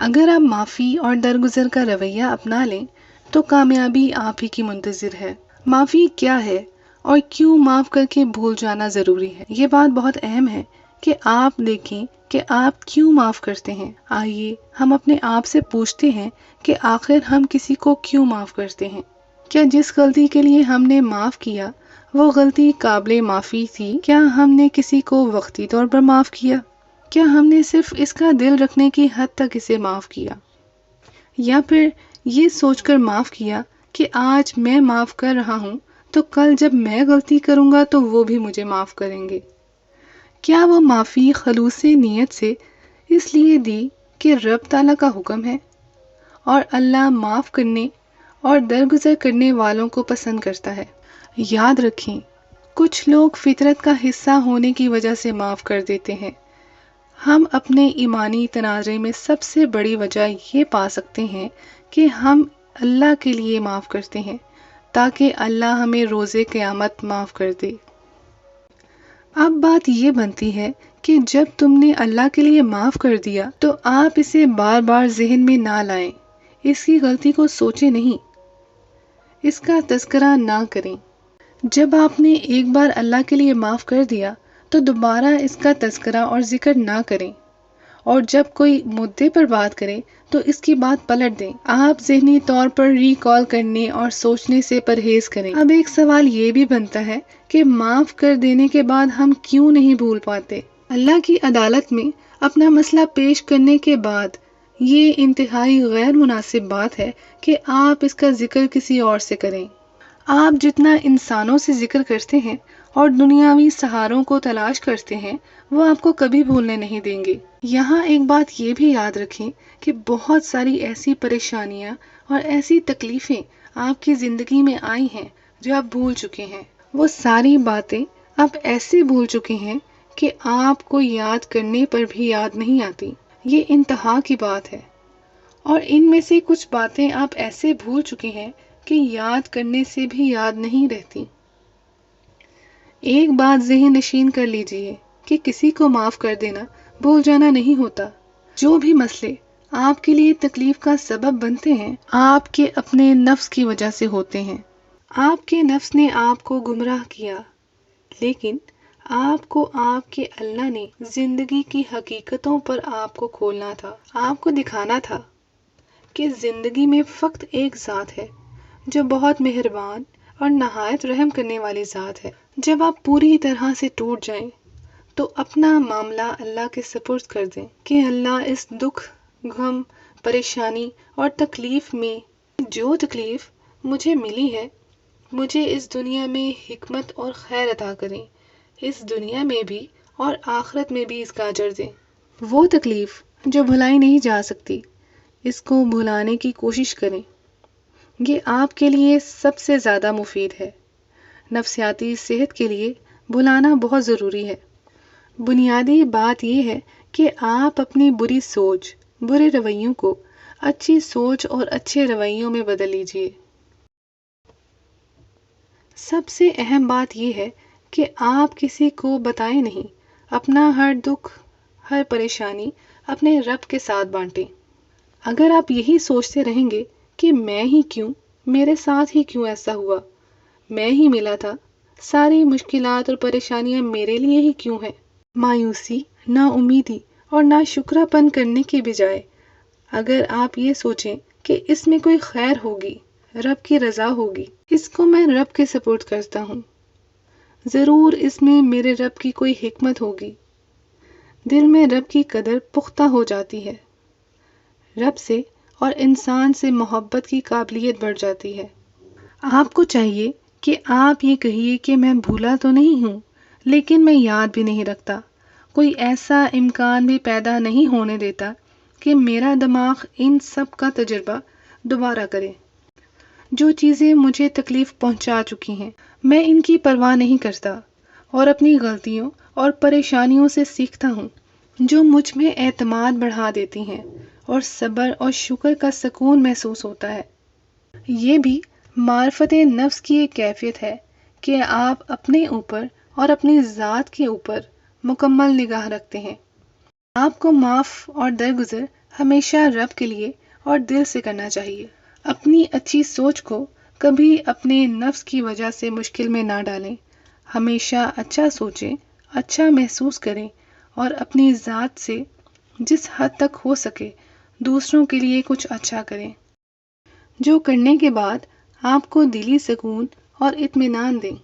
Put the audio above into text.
اگر آپ معافی اور درگزر کا رویہ اپنا لیں تو کامیابی آپ ہی کی منتظر ہے۔ معافی کیا ہے اور کیوں معاف کر کے بھول جانا ضروری ہے؟ یہ بات بہت اہم ہے کہ آپ دیکھیں کہ آپ کیوں معاف کرتے ہیں۔ آئیے ہم اپنے آپ سے پوچھتے ہیں کہ آخر ہم کسی کو کیوں معاف کرتے ہیں؟ کیا جس غلطی کے لیے ہم نے معاف کیا وہ غلطی قابل معافی تھی؟ کیا ہم نے کسی کو وقتی طور پر معاف کیا؟ کیا ہم نے صرف اس کا دل رکھنے کی حد تک اسے معاف کیا؟ یا پھر یہ سوچ کر معاف کیا کہ آج میں معاف کر رہا ہوں تو کل جب میں غلطی کروں گا تو وہ بھی مجھے معاف کریں گے؟ کیا وہ معافی خلوص نیت سے اس لیے دی کہ رب تعالیٰ کا حکم ہے اور اللہ معاف کرنے اور درگزر کرنے والوں کو پسند کرتا ہے؟ یاد رکھیں، کچھ لوگ فطرت کا حصہ ہونے کی وجہ سے معاف کر دیتے ہیں۔ ہم اپنے ایمانی تناظر میں سب سے بڑی وجہ یہ پا سکتے ہیں کہ ہم اللہ کے لیے معاف کرتے ہیں تاکہ اللہ ہمیں روز قیامت معاف کر دے۔ اب بات یہ بنتی ہے کہ جب تم نے اللہ کے لیے معاف کر دیا تو آپ اسے بار بار ذہن میں نہ لائیں، اس کی غلطی کو سوچیں نہیں، اس کا تذکرہ نہ کریں۔ جب آپ نے ایک بار اللہ کے لیے معاف کر دیا تو دوبارہ اس کا تذکرہ اور ذکر نہ کریں، اور جب کوئی مدعے پر بات کرے تو اس کی بات پلٹ دیں۔ آپ ذہنی طور پر ریکال کرنے اور سوچنے سے پرہیز کریں۔ اب ایک سوال یہ بھی بنتا ہے کہ معاف کر دینے کے بعد ہم کیوں نہیں بھول پاتے؟ اللہ کی عدالت میں اپنا مسئلہ پیش کرنے کے بعد یہ انتہائی غیر مناسب بات ہے کہ آپ اس کا ذکر کسی اور سے کریں۔ آپ جتنا انسانوں سے ذکر کرتے ہیں اور دنیاوی سہاروں کو تلاش کرتے ہیں وہ آپ کو کبھی بھولنے نہیں دیں گے۔ یہاں ایک بات یہ بھی یاد رکھیں کہ بہت ساری ایسی پریشانیاں اور ایسی تکلیفیں آپ کی زندگی میں آئی ہیں جو آپ بھول چکے ہیں۔ وہ ساری باتیں آپ ایسے بھول چکے ہیں کہ آپ کو یاد کرنے پر بھی یاد نہیں آتی۔ یہ انتہا کی بات ہے۔ اور ان میں سے کچھ باتیں آپ ایسے بھول چکے ہیں کہ یاد کرنے سے بھی یاد نہیں رہتی۔ ایک بات ذہن نشین کر لیجئے کہ کسی کو معاف کر دینا بھول جانا نہیں ہوتا۔ جو بھی مسئلے آپ کے لیے تکلیف کا سبب بنتے ہیں آپ کے اپنے نفس کی وجہ سے ہوتے ہیں۔ آپ کے نفس نے آپ کو گمراہ کیا، لیکن آپ کو آپ کے اللہ نے زندگی کی حقیقتوں پر آپ کو کھولنا تھا۔ آپ کو دکھانا تھا کہ زندگی میں فقط ایک ذات ہے جو بہت مہربان اور نہایت رحم کرنے والی ذات ہے۔ جب آپ پوری طرح سے ٹوٹ جائیں تو اپنا معاملہ اللہ کے سپرد کر دیں کہ اللہ اس دکھ، غم، پریشانی اور تکلیف میں جو تکلیف مجھے ملی ہے مجھے اس دنیا میں حکمت اور خیر عطا کریں، اس دنیا میں بھی اور آخرت میں بھی اس کا اجر دیں۔ وہ تکلیف جو بھلائی نہیں جا سکتی اس کو بھلانے کی کوشش کریں، یہ آپ کے لیے سب سے زیادہ مفید ہے۔ نفسیاتی صحت کے لیے بھلانا بہت ضروری ہے۔ بنیادی بات یہ ہے کہ آپ اپنی بری سوچ، برے رویوں کو اچھی سوچ اور اچھے رویوں میں بدل لیجئے۔ سب سے اہم بات یہ ہے کہ آپ کسی کو بتائیں نہیں، اپنا ہر دکھ، ہر پریشانی اپنے رب کے ساتھ بانٹیں۔ اگر آپ یہی سوچتے رہیں گے کہ میں ہی کیوں، میرے ساتھ ہی کیوں ایسا ہوا، میں ہی ملا تھا، ساری مشکلات اور پریشانیاں میرے لیے ہی کیوں ہیں، مایوسی، نا امیدی اور نا شکرہ پن کرنے کے بجائے اگر آپ یہ سوچیں کہ اس میں کوئی خیر ہوگی، رب کی رضا ہوگی، اس کو میں رب کے سپورٹ کرتا ہوں، ضرور اس میں میرے رب کی کوئی حکمت ہوگی، دل میں رب کی قدر پختہ ہو جاتی ہے، رب سے اور انسان سے محبت کی قابلیت بڑھ جاتی ہے۔ آپ کو چاہیے کہ آپ یہ کہیے کہ میں بھولا تو نہیں ہوں لیکن میں یاد بھی نہیں رکھتا، کوئی ایسا امکان بھی پیدا نہیں ہونے دیتا کہ میرا دماغ ان سب کا تجربہ دوبارہ کرے۔ جو چیزیں مجھے تکلیف پہنچا چکی ہیں میں ان کی پرواہ نہیں کرتا اور اپنی غلطیوں اور پریشانیوں سے سیکھتا ہوں جو مجھ میں اعتماد بڑھا دیتی ہیں اور صبر اور شکر کا سکون محسوس ہوتا ہے۔ یہ بھی معرفت نفس کی ایک کیفیت ہے کہ آپ اپنے اوپر اور اپنی ذات کے اوپر مکمل نگاہ رکھتے ہیں۔ آپ کو معاف اور درگزر ہمیشہ رب کے لیے اور دل سے کرنا چاہیے۔ اپنی اچھی سوچ کو کبھی اپنے نفس کی وجہ سے مشکل میں نہ ڈالیں۔ ہمیشہ اچھا سوچیں، اچھا محسوس کریں اور اپنی ذات سے جس حد تک ہو سکے دوسروں کے لیے کچھ اچھا کریں، جو کرنے کے بعد آپ کو دلی سکون اور اطمینان دیں۔